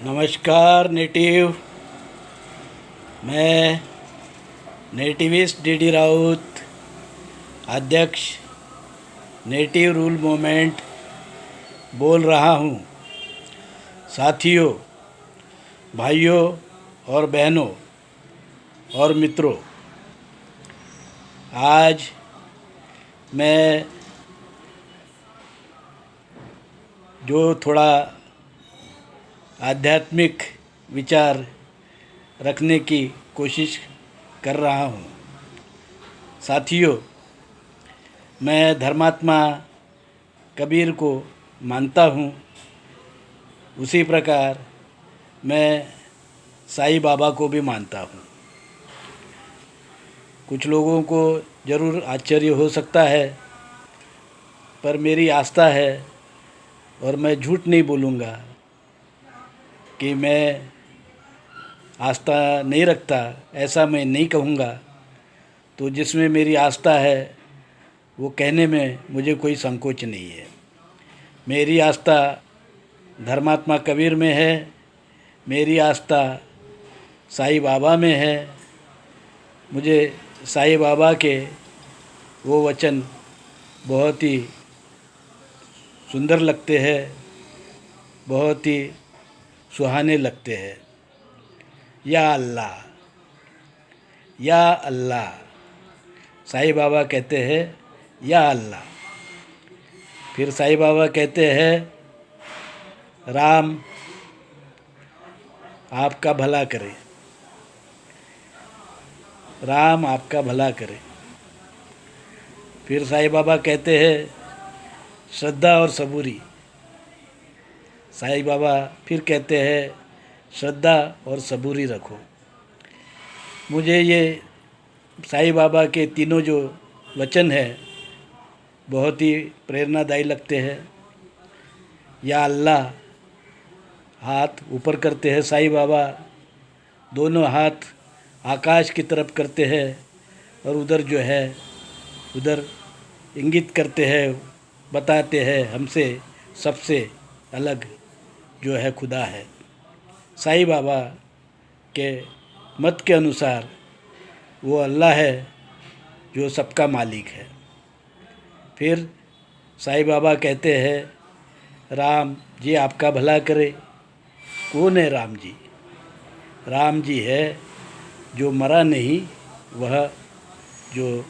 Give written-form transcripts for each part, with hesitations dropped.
नमस्कार नेटिव। मैं nativist DD Raut, अध्यक्ष नेटिव रूल मूवमेंट बोल रहा हूँ। साथियों, भाइयों और बहनों और मित्रों, आज मैं जो थोड़ा आध्यात्मिक विचार रखने की कोशिश कर रहा हूँ। साथियों, मैं धर्मात्मा कबीर को मानता हूँ, उसी प्रकार मैं साईं बाबा को भी मानता हूँ। कुछ लोगों को ज़रूर आश्चर्य हो सकता है, पर मेरी आस्था है और मैं झूठ नहीं बोलूँगा कि मैं आस्था नहीं रखता, ऐसा मैं नहीं कहूँगा। तो जिसमें मेरी आस्था है वो कहने में मुझे कोई संकोच नहीं है। मेरी आस्था धर्मात्मा कबीर में है, मेरी आस्था साईं बाबा में है। मुझे साईं बाबा के वो वचन बहुत ही सुंदर लगते हैं, बहुत ही सुहाने लगते हैं। या अल्लाह, या अल्लाह, साईं बाबा कहते हैं या अल्लाह। फिर साईं बाबा कहते हैं राम आपका भला करे, राम आपका भला करे। फिर साईं बाबा कहते हैं श्रद्धा और सबूरी। साईं बाबा फिर कहते हैं श्रद्धा और सबूरी रखो। मुझे ये साईं बाबा के तीनों जो वचन हैं बहुत ही प्रेरणादायी लगते हैं। या अल्लाह, हाथ ऊपर करते हैं साईं बाबा, दोनों हाथ आकाश की तरफ करते हैं और उधर जो है उधर इंगित करते हैं, बताते हैं हमसे सबसे अलग जो है खुदा है। साईं बाबा के मत के अनुसार वो अल्लाह है जो सबका मालिक है। फिर साईं बाबा कहते हैं राम जी आपका भला करे। कौन है राम जी? राम जी है जो मरा नहीं, वह जो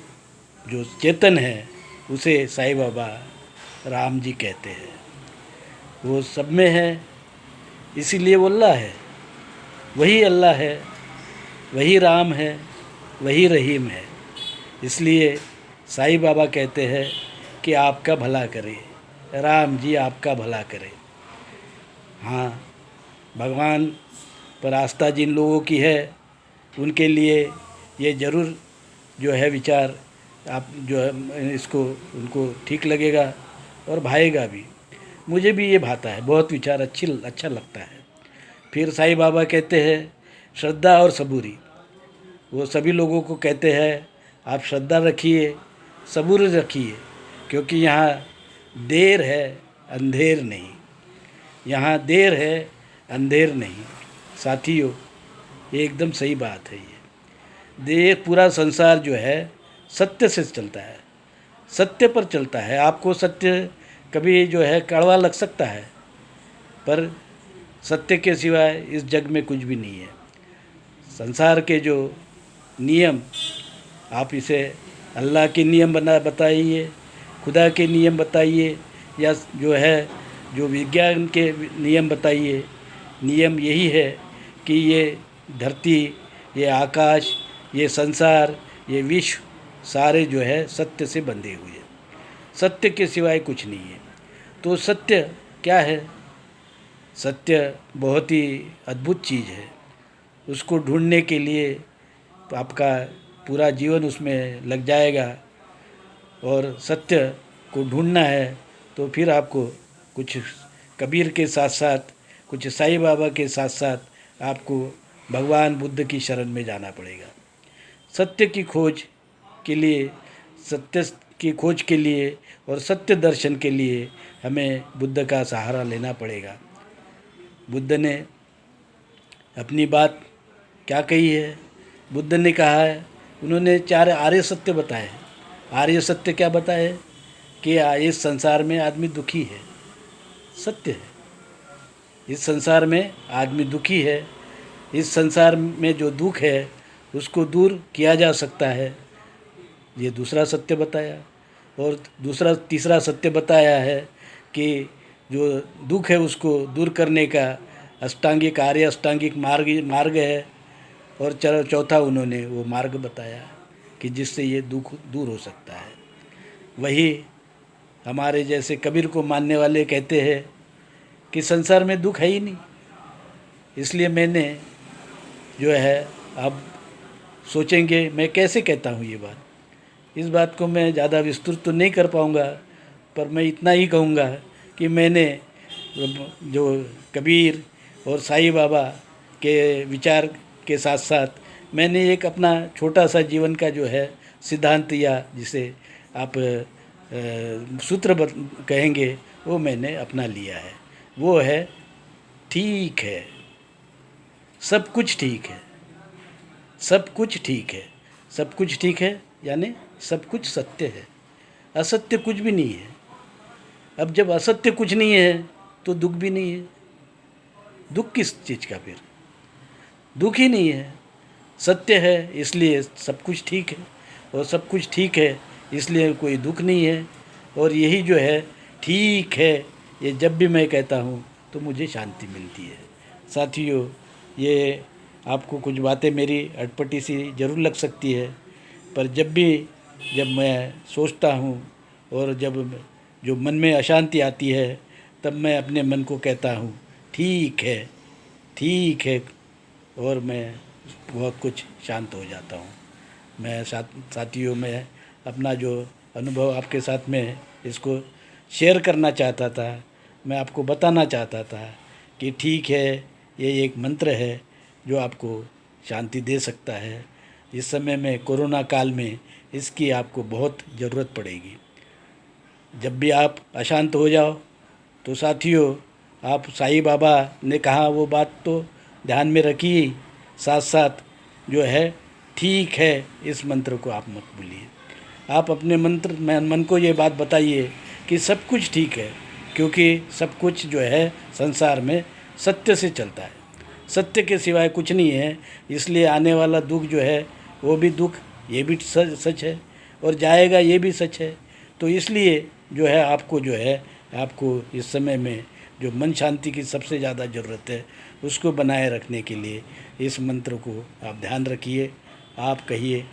जो चेतन है उसे साईं बाबा राम जी कहते हैं। वो सब में है, इसीलिए वो अल्लाह है। वही अल्लाह है, वही राम है, वही रहीम है। इसलिए साईं बाबा कहते हैं कि आपका भला करे, राम जी आपका भला करे। हाँ, भगवान पर आस्था जिन लोगों की है उनके लिए ये ज़रूर जो है विचार आप जो है इसको उनको ठीक लगेगा और भाएगा भी। मुझे भी ये भाता है, बहुत विचार अच्छा लगता है। फिर साईं बाबा कहते हैं श्रद्धा और सबूरी। वो सभी लोगों को कहते हैं आप श्रद्धा रखिए, सबूर रखिए, क्योंकि यहाँ देर है अंधेर नहीं, यहाँ देर है अंधेर नहीं। साथियों, ये एकदम सही बात है। ये पूरा संसार जो है सत्य से चलता है, सत्य पर चलता है। आपको सत्य कभी जो है कड़वा लग सकता है, पर सत्य के सिवाय इस जग में कुछ भी नहीं है। संसार के जो नियम, आप इसे अल्लाह के नियम बताइए, खुदा के नियम बताइए, या जो है जो विज्ञान के नियम बताइए। नियम यही है कि ये धरती, ये आकाश, ये संसार, ये विश्व सारे जो है सत्य से बंधे हुए हैं। सत्य के सिवाय कुछ नहीं है। तो सत्य क्या है? सत्य बहुत ही अद्भुत चीज़ है। उसको ढूंढने के लिए आपका पूरा जीवन उसमें लग जाएगा। और सत्य को ढूंढना है तो फिर आपको कुछ कबीर के साथ साथ, कुछ साईं बाबा के साथ साथ आपको भगवान बुद्ध की शरण में जाना पड़ेगा। सत्य की खोज के लिए, सत्य की खोज के लिए और सत्य दर्शन के लिए हमें बुद्ध का सहारा लेना पड़ेगा। बुद्ध ने अपनी बात क्या कही है? बुद्ध ने कहा है, उन्होंने 4 आर्य सत्य बताए हैं। आर्य सत्य क्या बताए? कि इस संसार में आदमी दुखी है, सत्य है। इस संसार में आदमी दुखी है, इस संसार में जो दुख है उसको दूर किया जा सकता है, ये दूसरा सत्य बताया। और तीसरा सत्य बताया है कि जो दुख है उसको दूर करने का अष्टांगिक मार्ग है। और चौथा उन्होंने वो मार्ग बताया कि जिससे ये दुख दूर हो सकता है। वही हमारे जैसे कबीर को मानने वाले कहते हैं कि संसार में दुख है ही नहीं। इसलिए मैंने जो है, अब सोचेंगे मैं कैसे कहता हूँ ये बात। इस बात को मैं ज़्यादा विस्तृत तो नहीं कर पाऊँगा, पर मैं इतना ही कहूँगा कि मैंने जो कबीर और साईं बाबा के विचार के साथ साथ मैंने एक अपना छोटा सा जीवन का जो है सिद्धांत, या जिसे आप सूत्र कहेंगे, वो मैंने अपना लिया है। वो है ठीक है, सब कुछ ठीक है, सब कुछ ठीक है। सब कुछ ठीक है यानी सब कुछ सत्य है, असत्य कुछ भी नहीं है। अब जब असत्य कुछ नहीं है तो दुख भी नहीं है। दुख किस चीज़ का? फिर दुख ही नहीं है, सत्य है, इसलिए सब कुछ ठीक है। और सब कुछ ठीक है इसलिए कोई दुख नहीं है। और यही जो है ठीक है, ये जब भी मैं कहता हूँ तो मुझे शांति मिलती है। साथियों, ये आपको कुछ बातें मेरी अटपटी सी ज़रूर लग सकती है, पर जब मैं सोचता हूँ और जब जो मन में अशांति आती है, तब मैं अपने मन को कहता हूँ ठीक है, ठीक है, और मैं बहुत कुछ शांत हो जाता हूँ। मैं साथियों, मैं अपना जो अनुभव आपके साथ में इसको शेयर करना चाहता था। मैं आपको बताना चाहता था कि ठीक है, ये एक मंत्र है जो आपको शांति दे सकता है। इस समय में कोरोना काल में इसकी आपको बहुत ज़रूरत पड़ेगी। जब भी आप अशांत हो जाओ तो साथियों, आप साईं बाबा ने कहा वो बात तो ध्यान में रखिए, साथ साथ जो है ठीक है, इस मंत्र को आप मत भूलिए। आप अपने मन को ये बात बताइए कि सब कुछ ठीक है, क्योंकि सब कुछ जो है संसार में सत्य से चलता है, सत्य के सिवाय कुछ नहीं है। इसलिए आने वाला दुख जो है वो भी दुख, ये भी सच है, और जाएगा ये भी सच है। तो इसलिए जो है आपको इस समय में जो मन शांति की सबसे ज़्यादा ज़रूरत है, उसको बनाए रखने के लिए इस मंत्र को आप ध्यान रखिए। आप कहिए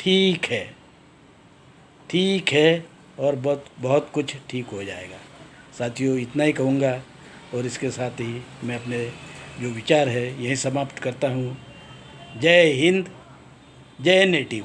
ठीक है, ठीक है, और बहुत कुछ ठीक हो जाएगा। साथियों, इतना ही कहूँगा और इसके साथ ही मैं अपने जो विचार है यही समाप्त करता हूँ। जय हिंद, जय नेटिव।